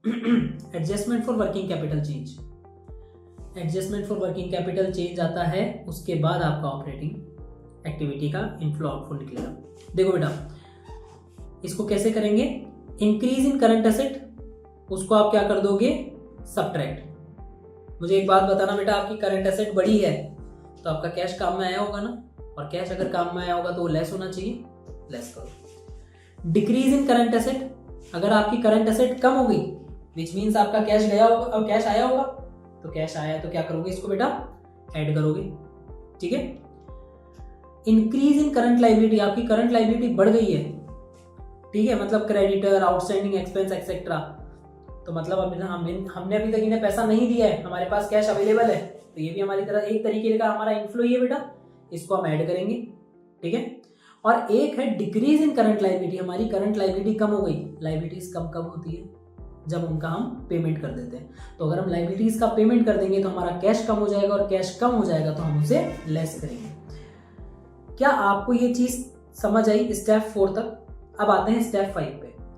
Adjustment for working capital change. Adjustment for working capital change आता है, उसके बाद आपका ऑपरेटिंग एक्टिविटी का इनफ्लो आउटफ्लो निकलेगा। देखो बेटा, इसको कैसे करेंगे, इंक्रीज इन करंट एसेट, उसको आप क्या कर दोगे, सबट्रैक्ट। मुझे एक बात बताना बेटा, आपकी करंट एसेट बड़ी है तो आपका कैश काम में आया होगा ना, और कैश अगर काम में आया होगा तो वो लेस होना चाहिए, लेस करो। डिक्रीज इन करंट एसेट, अगर आपकी करंट एसेट कम हो गई विच मीन्स आपका कैश गया होगा और कैश आया होगा, तो कैश आया तो क्या करोगे, इसको बेटा ऐड करोगे। ठीक है। इंक्रीज इन करंट लायबिलिटी, आपकी करंट लायबिलिटी बढ़ गई है, ठीक है, मतलब क्रेडिटर, आउटस्टैंडिंग एक्सपेंस एक्सेट्रा, तो मतलब हमने अभी तक इन्हें पैसा नहीं दिया है, हमारे पास कैश अवेलेबल है, तो ये भी हमारी तरह एक तरीके का हमारा इनफ्लो ही है बेटा, इसको हम ऐड करेंगे। ठीक है। और एक है डिक्रीज इन करंट लायबिलिटी, हमारी करंट लायबिलिटी कम हो गई। लायबिलिटीज कम कब होती है, जब उनका हम पेमेंट कर देते हैं, तो अगर हम लायबिलिटीज का पेमेंट कर देंगे तो हमारा कैश कम हो जाएगा, और कैश कम हो जाएगा तो हम उसे लेस करेंगे। क्या आपको ये चीज समझ आई स्टेप 4 तक? अब आते हैं स्टेप 5 पे।